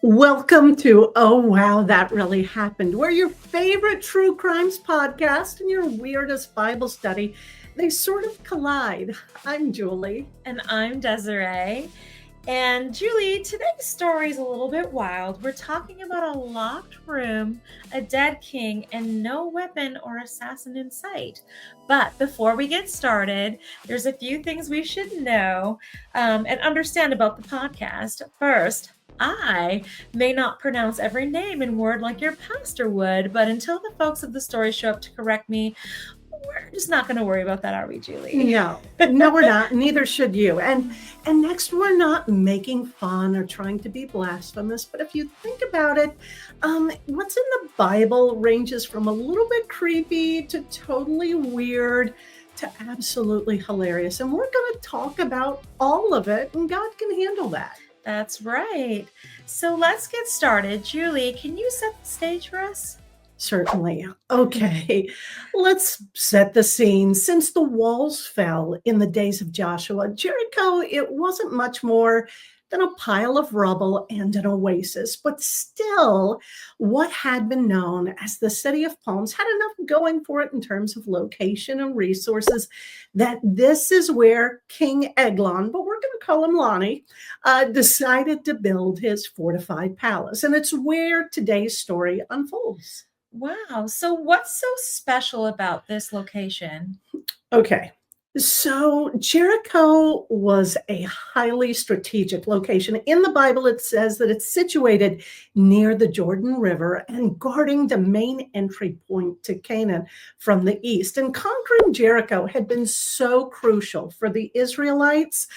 Welcome to Oh Wow, That Really Happened. We're your favorite true crimes podcast and your weirdest Bible study. They sort of collide. I'm Julie. And I'm Desiree. And Julie, today's story is a little bit wild. We're talking about a locked room, a dead king, and no weapon or assassin in sight. But before we get started, there's a few things we should know and understand about the podcast. First, I may not pronounce every name and word like your pastor would, but until the folks of the story show up to correct me, we're just not going to worry about that, are we, Julie? No, we're not. Neither should you. And next, we're not making fun or trying to be blasphemous. But if you think about it, what's in the Bible ranges from a little bit creepy to totally weird to absolutely hilarious. And we're going to talk about all of it, and God can handle that. That's right. So let's get started. Julie, can you set the stage for us? Certainly. Okay, let's set the scene. Since the walls fell in the days of Joshua, Jericho, it wasn't much more than a pile of rubble and an oasis. But still, what had been known as the City of Palms had enough going for it in terms of location and resources that this is where King Eglon, but we're going to call him Lonnie, decided to build his fortified palace. And it's where today's story unfolds. Wow. So what's so special about this location? Okay. So Jericho was a highly strategic location. In the Bible, it says that it's situated near the Jordan River and guarding the main entry point to Canaan from the east. And conquering Jericho had been so crucial for the Israelites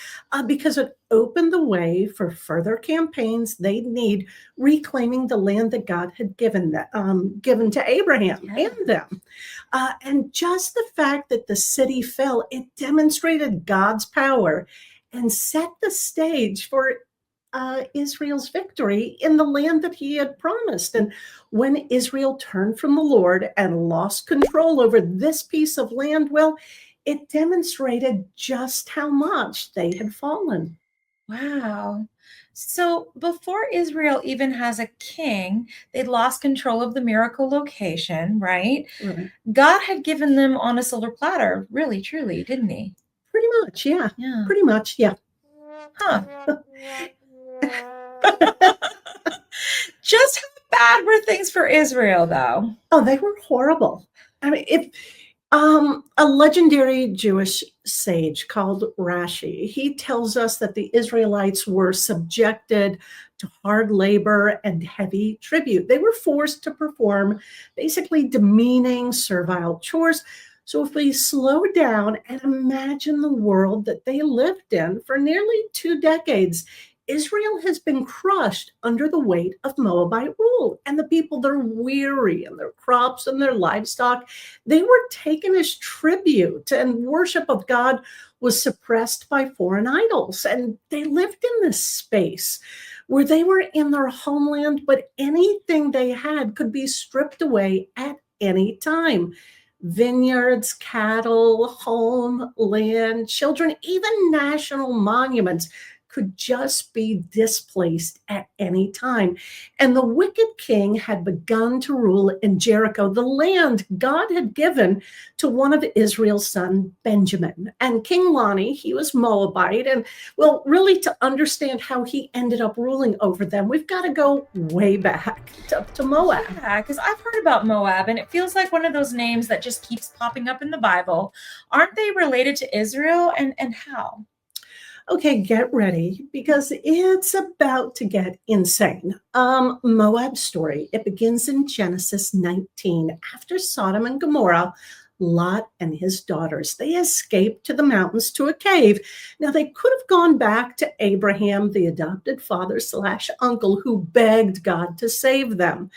because it opened the way for further campaigns they'd need reclaiming the land that God had given to Abraham and them. And just the fact that the city fell, it demonstrated God's power and set the stage for Israel's victory in the land that he had promised. And when Israel turned from the Lord and lost control over this piece of land, well, it demonstrated just how much they had fallen. Wow. So before Israel even has a king, they'd lost control of the miracle location, right? Right. God had given them on a silver platter, really, truly, didn't he? Pretty much, yeah. Pretty much, yeah. Huh. Just how bad were things for Israel, though? Oh, they were horrible. I mean, if a legendary Jewish sage called Rashi, he tells us that the Israelites were subjected to hard labor and heavy tribute. They were forced to perform basically demeaning, servile chores. So if we slow down and imagine the world that they lived in for nearly 2 decades, Israel has been crushed under the weight of Moabite rule, and the people, they're weary, and their crops and their livestock, they were taken as tribute, and worship of God was suppressed by foreign idols. And they lived in this space where they were in their homeland, but anything they had could be stripped away at any time. Vineyards, cattle, home, land, children, even national monuments could just be displaced at any time. And the wicked king had begun to rule in Jericho, the land God had given to one of Israel's son, Benjamin. And King Lonnie, he was Moabite. And well, really to understand how he ended up ruling over them, we've got to go way back to Moab. Yeah, because I've heard about Moab, and it feels like one of those names that just keeps popping up in the Bible. Aren't they related to Israel, and how? Okay, get ready because it's about to get insane. Moab's story, it begins in Genesis 19. After Sodom and Gomorrah, Lot and his daughters, they escaped to the mountains to a cave. Now, they could have gone back to Abraham, the adopted father / uncle, who begged God to save them.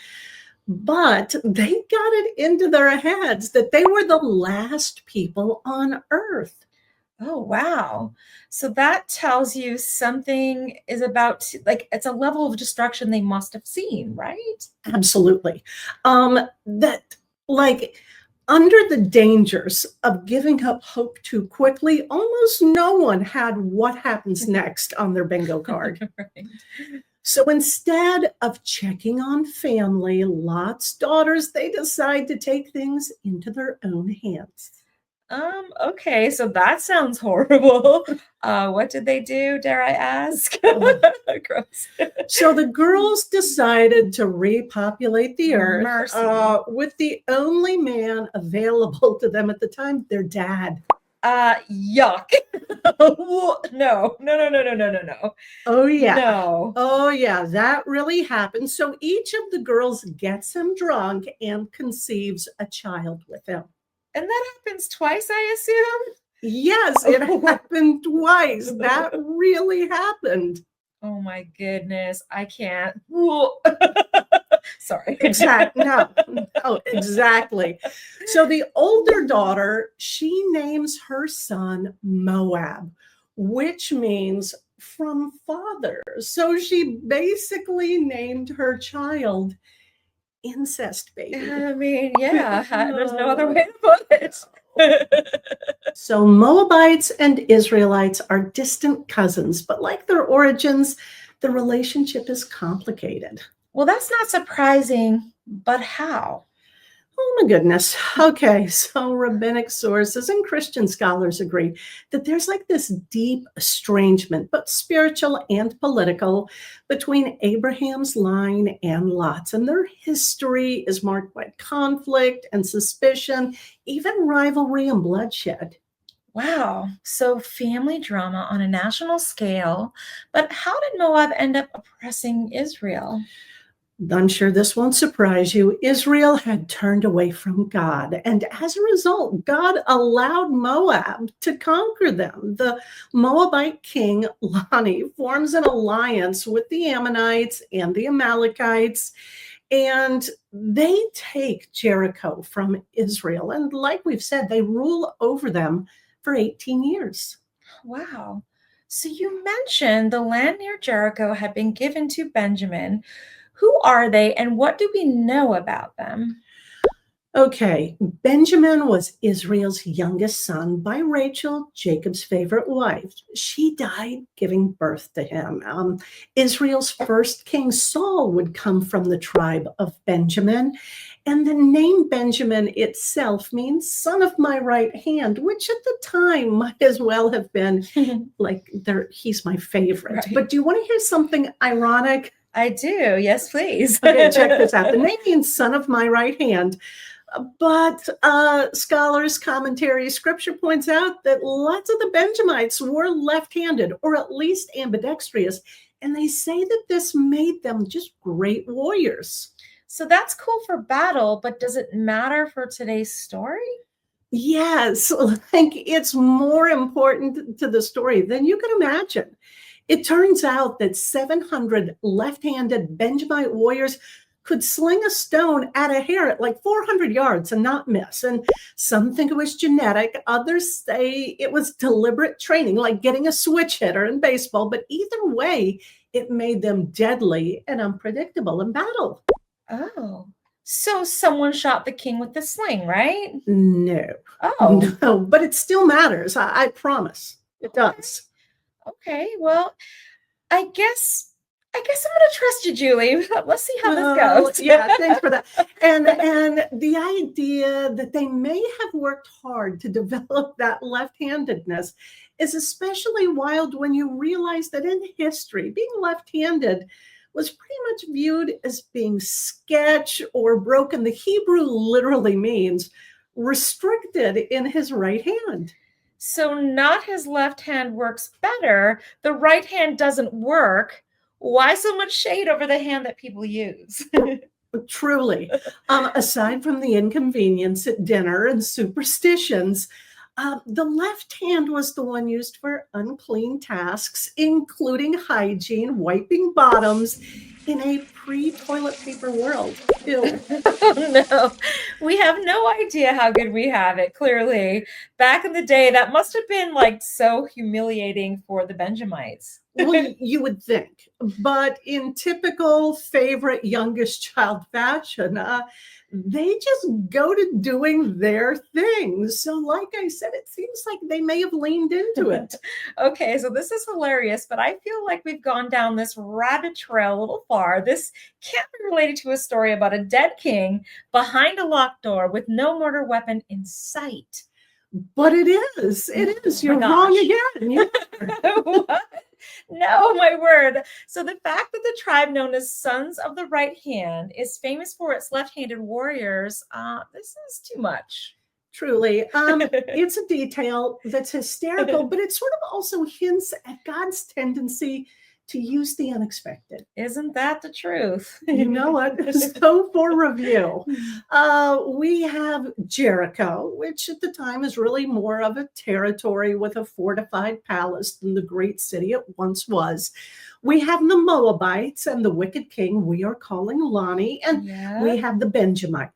But they got it into their heads that they were the last people on earth. Oh, wow. So that tells you something is about to, like, it's a level of destruction they must have seen, right? Absolutely. That, like, under the dangers of giving up hope too quickly, almost no one had what happens next on their bingo card. Right. So instead of checking on family, Lot's daughters, they decide to take things into their own hands. Okay, so that sounds horrible. What did they do, dare I ask? Oh. Gross. So the girls decided to repopulate the earth Mercy. with the only man available to them at the time, their dad. Yuck. No, no, no, no, no, no, no, no. Oh, yeah. No. Oh, yeah, that really happened. So each of the girls gets him drunk and conceives a child with him. And that happens twice, I assume? Yes, it happened twice. That really happened. Oh my goodness, I can't. Sorry. Exactly. No, exactly. So the older daughter, she names her son Moab, which means from father. So she basically named her child incest baby. I mean, yeah, there's no other way to put it. So Moabites and Israelites are distant cousins, but like their origins, the relationship is complicated. Well, that's not surprising, but how? Oh my goodness. Okay, so rabbinic sources and Christian scholars agree that there's like this deep estrangement, but spiritual and political, between Abraham's line and Lot's. And their history is marked by conflict and suspicion, even rivalry and bloodshed. Wow. So family drama on a national scale. But how did Moab end up oppressing Israel? I'm sure this won't surprise you. Israel had turned away from God, and as a result, God allowed Moab to conquer them. The Moabite king, Lani, forms an alliance with the Ammonites and the Amalekites, and they take Jericho from Israel. And like we've said, they rule over them for 18 years. Wow. So you mentioned the land near Jericho had been given to Benjamin. Who are they and what do we know about them? Okay, Benjamin was Israel's youngest son by Rachel, Jacob's favorite wife. She died giving birth to him. Israel's first king, Saul, would come from the tribe of Benjamin. And the name Benjamin itself means son of my right hand, which at the time might as well have been like he's my favorite. Right. But do you want to hear something ironic? I do. Yes, please. Okay, check this out. The name means son of my right hand. But scholars, commentary, scripture points out that lots of the Benjamites were left-handed, or at least ambidextrous, and they say that this made them just great warriors. So that's cool for battle, but does it matter for today's story? Yes, like it's more important to the story than you can imagine. It turns out that 700 left-handed Benjamite warriors could sling a stone at a hare at like 400 yards and not miss. And some think it was genetic. Others say it was deliberate training, like getting a switch hitter in baseball. But either way, it made them deadly and unpredictable in battle. Oh, so someone shot the king with the sling, right? No. Oh. No, but it still matters. I promise. It does. Okay, well, I guess I'm gonna trust you, Julie. Let's see how this goes. Yeah, thanks for that. And the idea that they may have worked hard to develop that left-handedness is especially wild when you realize that in history, being left-handed was pretty much viewed as being sketch or broken. The Hebrew literally means restricted in his right hand. So not his left hand works better. The right hand doesn't work. Why so much shade over the hand that people use? Truly. Aside from the inconvenience at dinner and superstitions, the left hand was the one used for unclean tasks, including hygiene, wiping bottoms in a pre-toilet paper world. Ew. Oh, no, we have no idea how good we have it, clearly. Back in the day, that must have been like so humiliating for the Benjamites. Well, you would think, but in typical favorite youngest child fashion, they just go to doing their things. So, like I said, it seems like they may have leaned into it. Okay, so this is hilarious, but I feel like we've gone down this rabbit trail a little far. This can't be related to a story about a dead king behind a locked door with no murder weapon in sight. But it is. It is. Oh my You're wrong gosh. again. You are. What? No, my word. So the fact that the tribe known as Sons of the Right Hand is famous for its left-handed warriors, this is too much. Truly. It's a detail that's hysterical, but it sort of also hints at God's tendency to use the unexpected. Isn't that the truth? You know what? So for review, we have Jericho, which at the time is really more of a territory with a fortified palace than the great city it once was. We have the Moabites and the wicked king we are calling Lonnie, and Yeah, we have the Benjamites.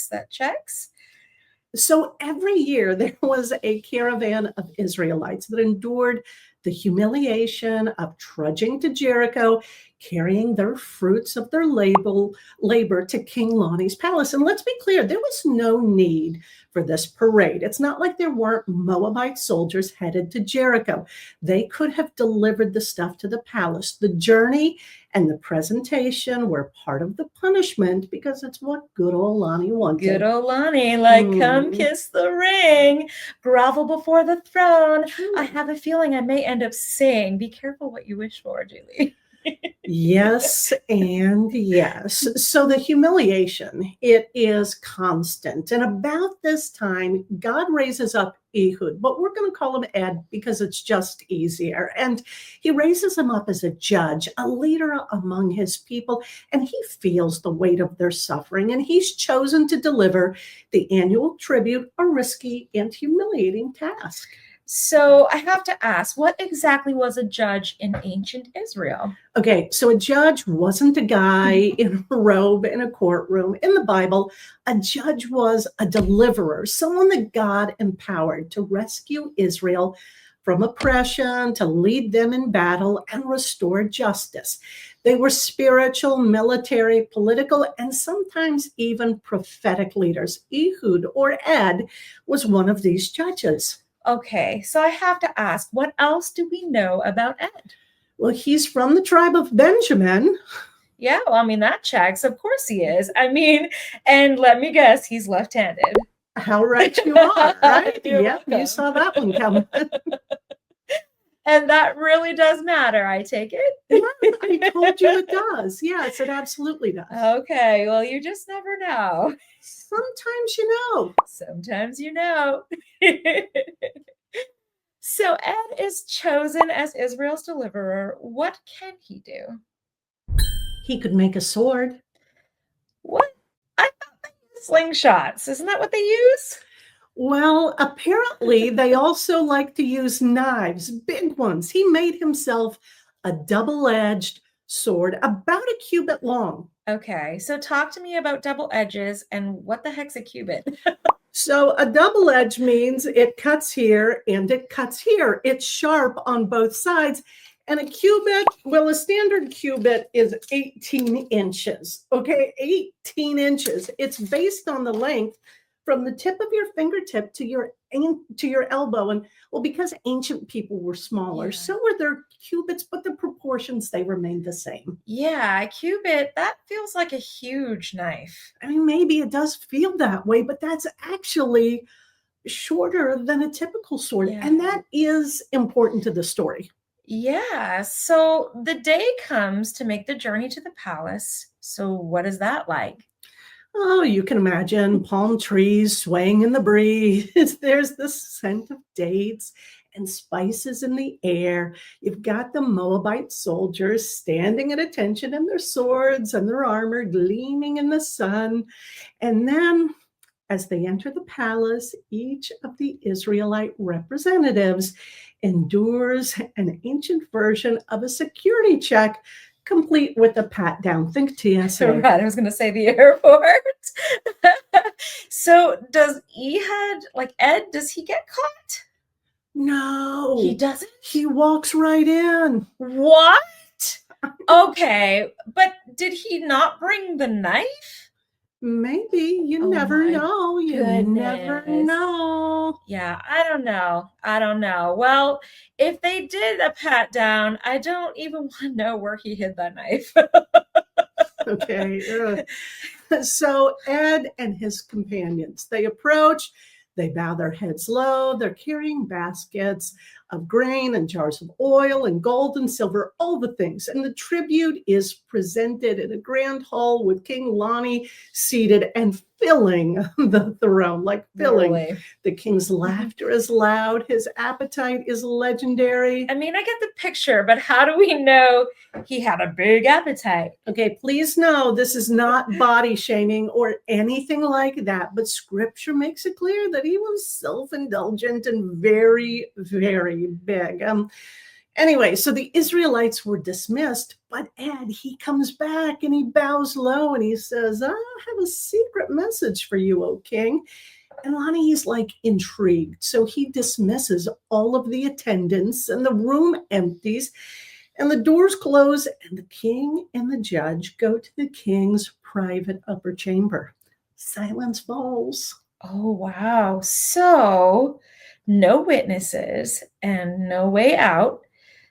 that checks. So every year there was a caravan of Israelites that endured the humiliation of trudging to Jericho, carrying their fruits of their labor to King Lonnie's palace. And let's be clear, there was no need for this parade. It's not like there weren't Moabite soldiers headed to Jericho. They could have delivered the stuff to the palace. The journey and the presentation were part of the punishment because it's what good old Lonnie wanted. Good old Lonnie, like, come kiss the ring, grovel before the throne. I have a feeling I may end up saying, be careful what you wish for, Julie. Yes and yes. So the humiliation, it is constant. And about this time, God raises up Ehud, but we're going to call him Ed because it's just easier. And he raises him up as a judge, a leader among his people, and he feels the weight of their suffering. And he's chosen to deliver the annual tribute, a risky and humiliating task. So I have to ask, what exactly was a judge in ancient Israel? Okay, so a judge wasn't a guy in a robe in a courtroom. In the Bible, a judge was a deliverer, someone that God empowered to rescue Israel from oppression, to lead them in battle, and restore justice. They were spiritual, military, political, and sometimes even prophetic leaders. Ehud, or Ed, was one of these judges. Okay, so I have to ask, what else do we know about Ed? Well, he's from the tribe of Benjamin. Yeah, well, I mean, that checks. Of course he is. I mean, and let me guess, he's left-handed. How right you are, right? You're Yep, you welcome. saw that one coming. And that really does matter, I take it? I told you it does. Yes, it absolutely does. Okay, well, you just never know. Sometimes you know. Sometimes you know. So Ed is chosen as Israel's deliverer. What can he do? He could make a sword. What? I thought they used slingshots. Isn't that what they use? Well, apparently they also like to use knives, big ones. He made himself a double-edged sword about a cubit long. Okay, so talk to me about double edges and what the heck's a cubit? So a double edge means it cuts here and it cuts here. It's sharp on both sides. And a cubit, well, a standard cubit is 18 inches. Okay, 18 inches. It's based on the length from the tip of your fingertip to your elbow. And well, because ancient people were smaller, so were their cubits, but the proportions, they remained the same. Yeah, a cubit, that feels like a huge knife. I mean, maybe it does feel that way, but that's actually shorter than a typical sword. Yeah. And that is important to the story. Yeah, so the day comes to make the journey to the palace. So what is that like? Oh, you can imagine palm trees swaying in the breeze. There's the scent of dates and spices in the air. You've got the Moabite soldiers standing at attention in their swords and their armor gleaming in the sun. And then as they enter the palace, each of the Israelite representatives endures an ancient version of a security check, complete with a pat down. Think TSA. Right, I was going to say the airport. So does Ehud, like Ed, does he get caught? No. He doesn't? He walks right in. What? Okay, but did he not bring the knife? Maybe. You Oh never my know. You never goodness. know. Yeah, I don't know. I don't know. Well, if they did a pat down, I don't even want to know where he hid that knife. Okay. So Ed and his companions, they approach, they bow their heads low, they're carrying baskets of grain and jars of oil and gold and silver, all the things. And the tribute is presented in a grand hall with King Lonnie seated and filling the throne, like filling. Literally. The king's laughter is loud, his appetite is legendary. I mean, I get the picture, but how do we know he had a big appetite? Okay, please know this is not body shaming or anything like that, but scripture makes it clear that he was self-indulgent and very, very big. Anyway, so the Israelites were dismissed, but Ed, he comes back and he bows low and he says, I have a secret message for you, O king. And Lonnie is like intrigued. So he dismisses all of the attendants and the room empties and the doors close and the king and the judge go to the king's private upper chamber. Silence falls. Oh, wow. So no witnesses and no way out.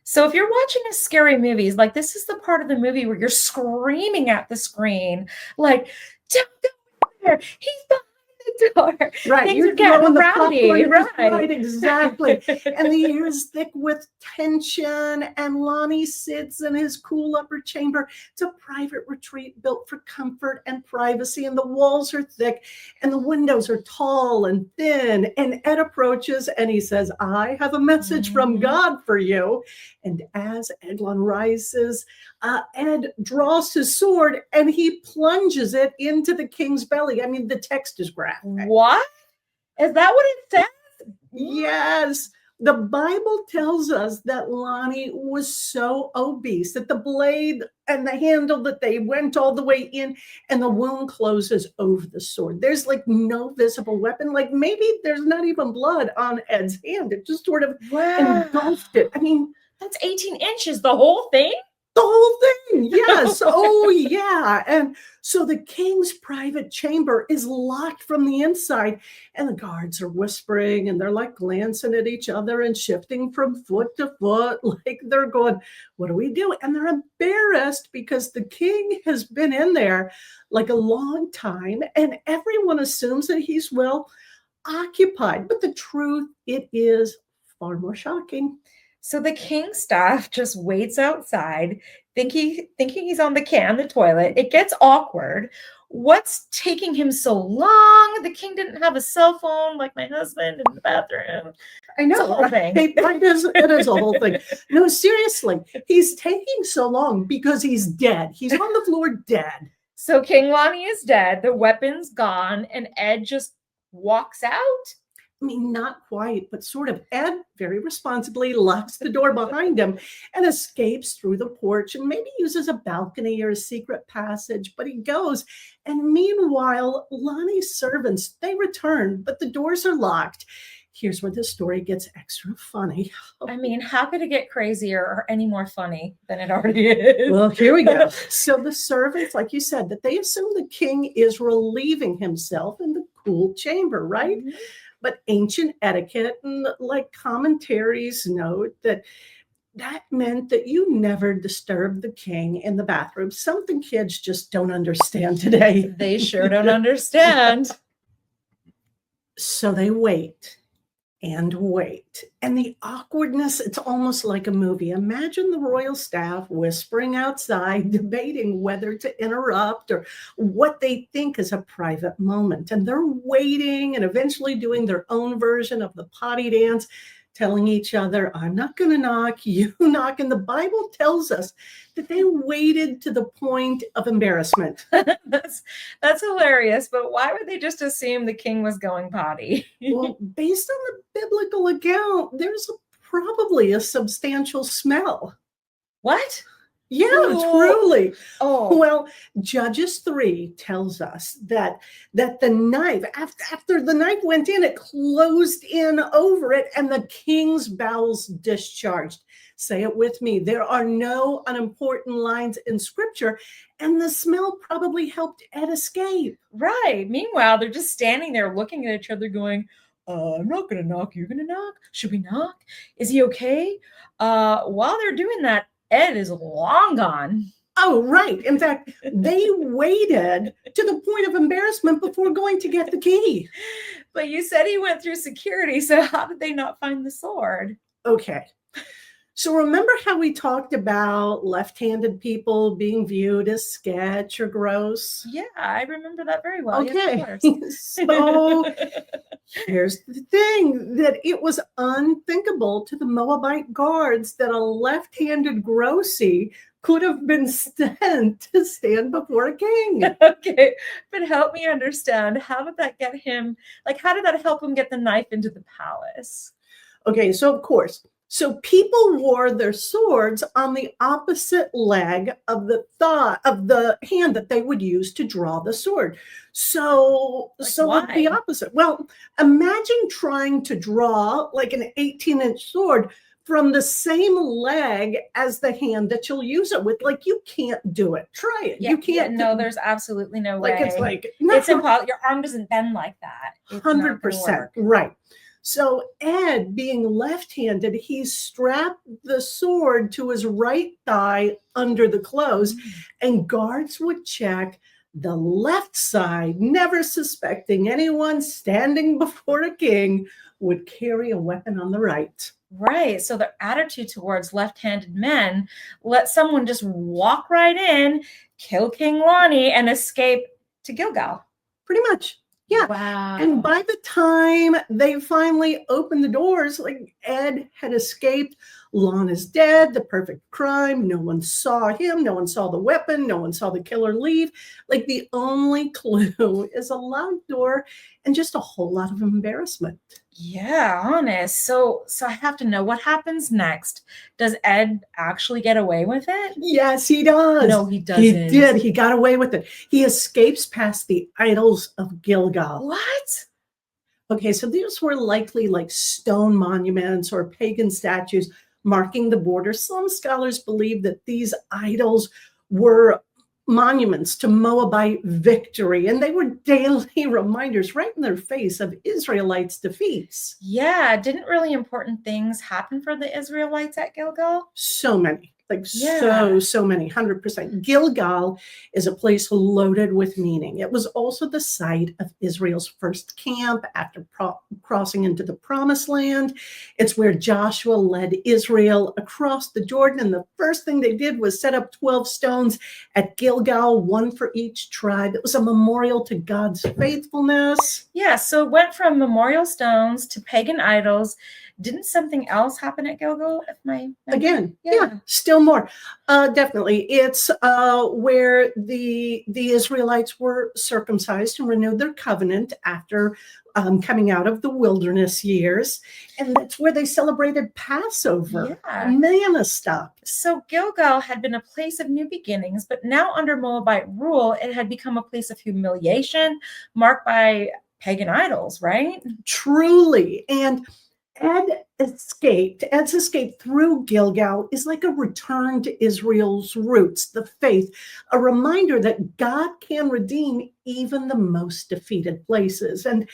So if you're watching a scary movie, like this is the part of the movie where you're screaming at the screen, like, don't go there. He's behind the door. Right, Things you're are getting throwing the rowdy. popcorn, Right. right, exactly. And the air is thick with tension, and Lonnie sits in his cool upper chamber. It's a private retreat built for comfort and privacy, and the walls are thick, and the windows are tall and thin. And Ed approaches, and he says, I have a message from God for you. And as Eglon rises, Ed draws his sword, and he plunges it into the king's belly. I mean, the text is graphic. What? Is that what it says? Yes. The Bible tells us that Lonnie was so obese that the blade and the handle that they went all the way in and the wound closes over the sword. There's like no visible weapon. Like maybe there's not even blood on Ed's hand. It just sort of engulfed it. I mean, that's 18 inches, the whole thing? The whole thing, yes. Oh, yeah. And so the king's private chamber is locked from the inside, and the guards are whispering, and they're like glancing at each other and shifting from foot to foot, like they're going, what do we do? And they're embarrassed because the king has been in there like a long time, and everyone assumes that he's well occupied. But the truth, it is far more shocking. So the king's staff just waits outside, thinking he's on the toilet. It gets awkward. What's taking him so long? The king didn't have a cell phone like my husband in the bathroom. I know. It's a whole thing. It is a whole thing. No, seriously, he's taking so long because he's dead. He's on the floor dead. So King Lonnie is dead. The weapon's gone, and Ed just walks out. I mean, not quite, but sort of. Ed very responsibly locks the door behind him and escapes through the porch and maybe uses a balcony or a secret passage, but he goes. And meanwhile, Lonnie's servants, they return, but the doors are locked. Here's where the story gets extra funny. I mean, how could it get crazier or any more funny than it already is? Well, here we go. So the servants, like you said, that they assume the king is relieving himself in the cool chamber, right? Mm-hmm. But ancient etiquette and like commentaries note that meant that you never disturb the king in the bathroom. Something kids just don't understand today. They sure don't understand. So they wait and wait. And the awkwardness, it's almost like a movie. Imagine the royal staff whispering outside, debating whether to interrupt or what they think is a private moment. And they're waiting and eventually doing their own version of the potty dance, telling each other, I'm not going to knock, you knock. And the Bible tells us that they waited to the point of embarrassment. That's hilarious. But why would they just assume the king was going potty? Well, based on the biblical account, there's probably a substantial smell. What? Yeah, Oh, truly. oh, Well, Judges 3 tells us that the knife, after the knife went in, it closed in over it, and the king's bowels discharged. Say it with me. There are no unimportant lines in scripture, and the smell probably helped Ed escape. right. Meanwhile, they're just standing there looking at each other going, I'm not going to knock. You're going to knock? Should we knock? Is he okay? While they're doing that, Ed is long gone. Oh, right. In fact, they waited to the point of embarrassment before going to get the key. But you said he went through security, so how did they not find the sword? Okay. So remember how we talked about left-handed people being viewed as sketch or gross? Yeah, I remember that very well. Yes, of Okay. course. So here's the thing, that it was unthinkable to the Moabite guards that a left-handed grossy could have been sent to stand before a king. Okay, but help me understand. How did that get him? Like, how did that help him get the knife into the palace? Okay, so of course, so people wore their swords on the opposite leg of the hand that they would use to draw the sword. So Like, so the why? opposite. Well, imagine trying to draw like an 18-inch sword from the same leg as the hand that you'll use it with. Like, you can't do it. Try it. Yeah, You can't. no, there's absolutely no like way. it's like It's impossible. Your arm doesn't bend like that. It's not gonna 100% work. right. So Ed, being left-handed, he strapped the sword to his right thigh under the clothes, and guards would check the left side, never suspecting anyone standing before a king would carry a weapon on the right. Right. So their attitude towards left-handed men let someone just walk right in, kill King Lonnie, and escape to Gilgal. Pretty much. Yeah. Wow. And by the time they finally opened the doors, like, Ed had escaped. Lon is dead, the perfect crime. No one saw him. No one saw the weapon. No one saw the killer leave. Like, the only clue is a locked door and just a whole lot of embarrassment. Yeah, honest. So I have to know what happens next. Does Ed actually get away with it? Yes, he does. No, he He doesn't. did. He got away with it. He escapes past the idols of Gilgal. What? Okay, so these were likely like stone monuments or pagan statues marking the border. Some scholars believe that these idols were monuments to Moabite victory, and they were daily reminders right in their face of Israelites' defeats. Yeah, didn't really important things happen for the Israelites at Gilgal? So many, like Yeah. so many, 100%. Gilgal is a place loaded with meaning. It was also the site of Israel's first camp after crossing into the Promised Land. It's where Joshua led Israel across the Jordan, and the first thing they did was set up 12 stones at Gilgal, one for each tribe. It was a memorial to God's faithfulness. Yeah, so it went from memorial stones to pagan idols. Didn't something else happen at Gilgal? If my Again, yeah, still more. Definitely. It's where the Israelites were circumcised and renewed their covenant after coming out of the wilderness years. And that's where they celebrated Passover. Yeah. Manna stopped. So Gilgal had been a place of new beginnings, but now under Moabite rule, it had become a place of humiliation marked by pagan idols, right? Truly. And Ed's escape through Gilgal is like a return to Israel's roots, the faith, a reminder that God can redeem even the most defeated places. And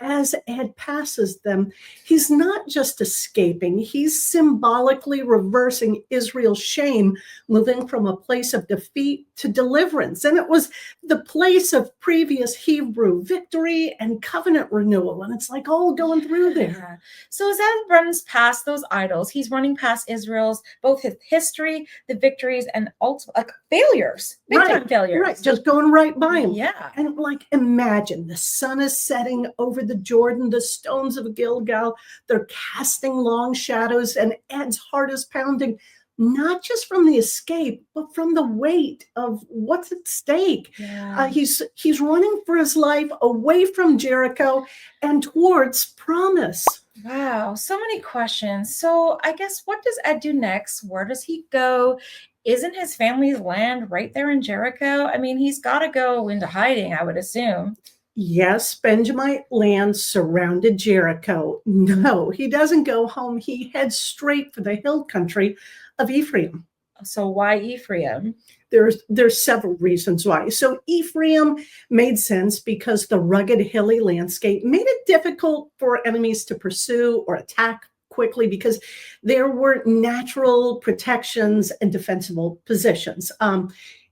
as Ed passes them, he's not just escaping, he's symbolically reversing Israel's shame, moving from a place of defeat to deliverance. And it was the place of previous Hebrew victory and covenant renewal. And it's like all going through there. So as Ed runs past those idols, he's running past Israel's both his history, the victories, and ultimate failures, big time failures. Right, just going right by him. Yeah. And like, imagine the sun is setting over the Jordan, the stones of Gilgal, they're casting long shadows, and Ed's heart is pounding, not just from the escape, but from the weight of what's at stake. Yeah. He's running for his life away from Jericho and towards promise. Wow, so many questions. So I guess, what does Ed do next? Where does he go? isn't his family's land right there in Jericho? I mean, he's got to go into hiding, I would assume. Yes, Benjamite land surrounded Jericho. No, he doesn't go home. He heads straight for the hill country of Ephraim. So why Ephraim? There's several reasons why. So Ephraim made sense because the rugged, hilly landscape made it difficult for enemies to pursue or attack quickly because there were natural protections and defensible positions.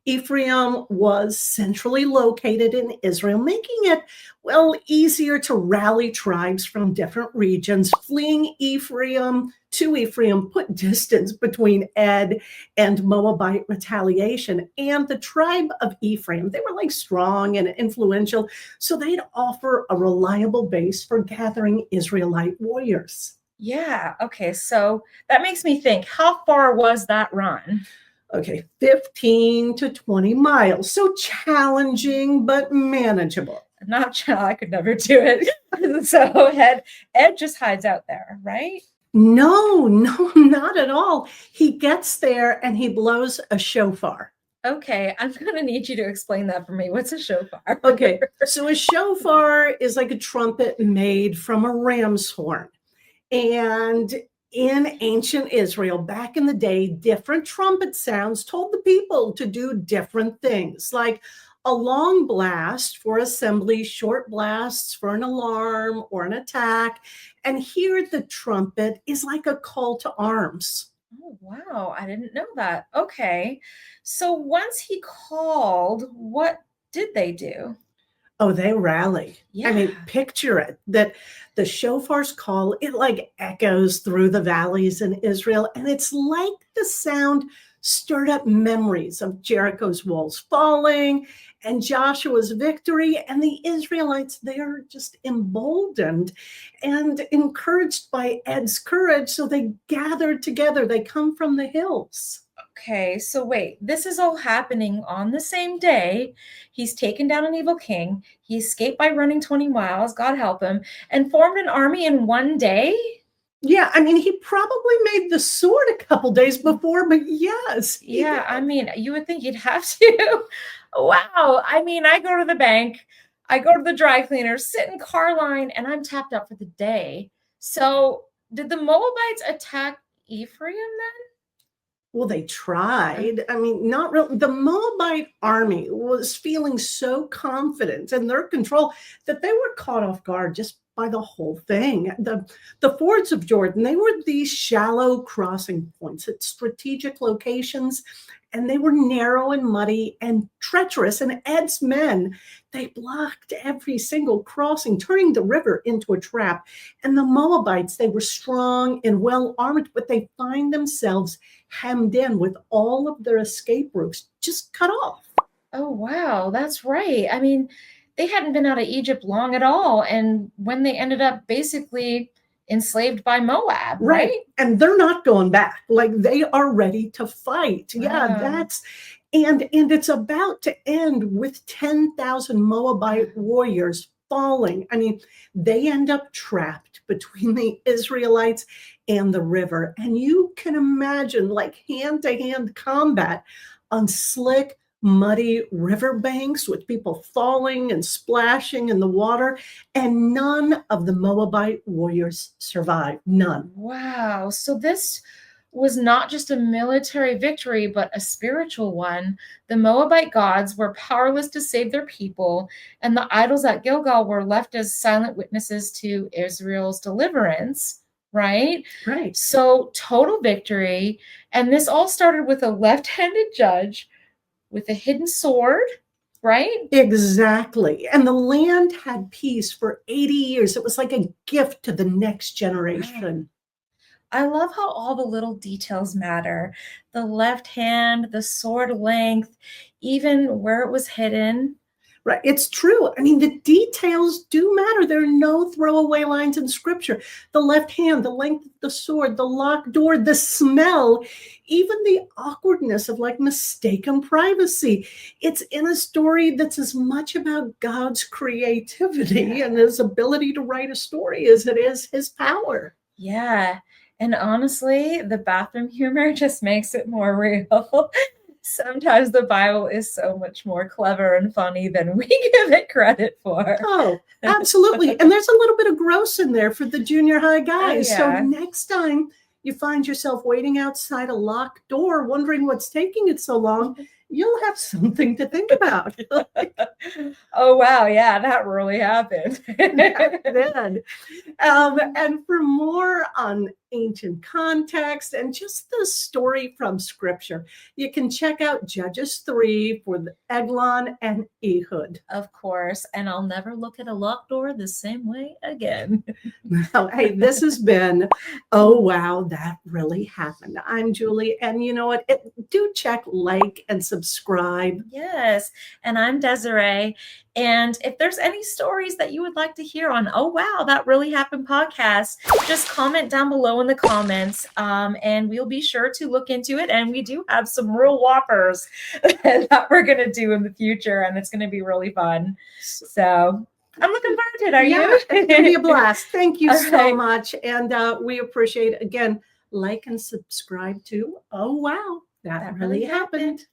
Ephraim was centrally located in Israel, making it, well, easier to rally tribes from different regions. Fleeing Ephraim to Ephraim put distance between Ed and Moabite retaliation. And the tribe of Ephraim, they were like strong and influential, so they'd offer a reliable base for gathering Israelite warriors. Yeah, okay, so that makes me think, how far was that run? Okay, 15 to 20 miles. So challenging, but manageable. I could never do it. So Ed just hides out there, right? No, not at all. He gets there and he blows a shofar. Okay, I'm going to need you to explain that for me. What's a shofar? Okay, so a shofar is like a trumpet made from a ram's horn. And in ancient Israel, back in the day, different trumpet sounds told the people to do different things, like a long blast for assembly, short blasts for an alarm or an attack. And here the trumpet is like a call to arms. Oh, wow. I didn't know that. Okay. So once he called, what did they do? Oh, they rally. Yeah. I mean, picture it, that the shofar's call, it like echoes through the valleys in Israel. And it's like the sound stirred up memories of Jericho's walls falling and Joshua's victory. And the Israelites, they're just emboldened and encouraged by Ed's courage. So they gathered together. They come from the hills. Okay, so wait, this is all happening on the same day. He's taken down an evil king. He escaped by running 20 miles, God help him, and formed an army in one day? Yeah, I mean, he probably made the sword a couple days before, but yes. Yeah, I mean, you would think you'd have to. Wow. I mean, I go to the bank, I go to the dry cleaner, sit in car line, and I'm tapped out for the day. So did the Moabites attack Ephraim then? Well, they tried. I mean, not really. The Moabite army was feeling so confident in their control that they were caught off guard just by the whole thing. The fords of Jordan, they were these shallow crossing points at strategic locations, and they were narrow and muddy and treacherous. And Ed's men, they blocked every single crossing, turning the river into a trap. And the Moabites, they were strong and well armed, but they find themselves hemmed in with all of their escape routes just cut off. Oh, wow, that's right. I mean, they hadn't been out of Egypt long at all. And when they ended up basically enslaved by Moab, right? And they're not going back. Like, they are ready to fight. Wow. Yeah, and it's about to end with 10,000 Moabite warriors falling. I mean, they end up trapped between the Israelites and the river. And you can imagine like hand-to-hand combat on slick, muddy riverbanks with people falling and splashing in the water. And none of the Moabite warriors survived. None. Wow. So this was not just a military victory, but a spiritual one. The Moabite gods were powerless to save their people, and the idols at Gilgal were left as silent witnesses to Israel's deliverance, right? Right. So total victory. And this all started with a left-handed judge with a hidden sword, right? Exactly. And the land had peace for 80 years. It was like a gift to the next generation. I love how all the little details matter. The left hand, the sword length, even where it was hidden. Right. It's true. I mean, the details do matter. There are no throwaway lines in scripture. The left hand, the length of the sword, the locked door, the smell, even the awkwardness of like mistaken privacy. It's in a story that's as much about God's creativity and his ability to write a story as it is his power. Yeah. And honestly, the bathroom humor just makes it more real. Sometimes the Bible is so much more clever and funny than we give it credit for. Oh, absolutely. And there's a little bit of gross in there for the junior high guys. So yeah. next time you find yourself waiting outside a locked door, wondering what's taking it so long, you'll have something to think about. Oh, wow. Yeah, that really happened. Then, and for more on ancient context and just the story from scripture, you can check out Judges 3 for the Eglon and Ehud. Of course. And I'll never look at a locked door the same way again. Well, hey, this has been, oh, wow, that really happened. I'm Julie. And you know what? Do check, like, and subscribe. Yes. And I'm Desiree. And if there's any stories that you would like to hear on, oh, wow, that really happened podcast, just comment down below in the comments. And we'll be sure to look into it. And we do have some real whoppers that we're going to do in the future. And it's going to be really fun. So I'm looking forward to it. Are you? It's going to be a blast. Thank you so right. much. And we appreciate it. Again, like and subscribe to, oh, wow, that really happened.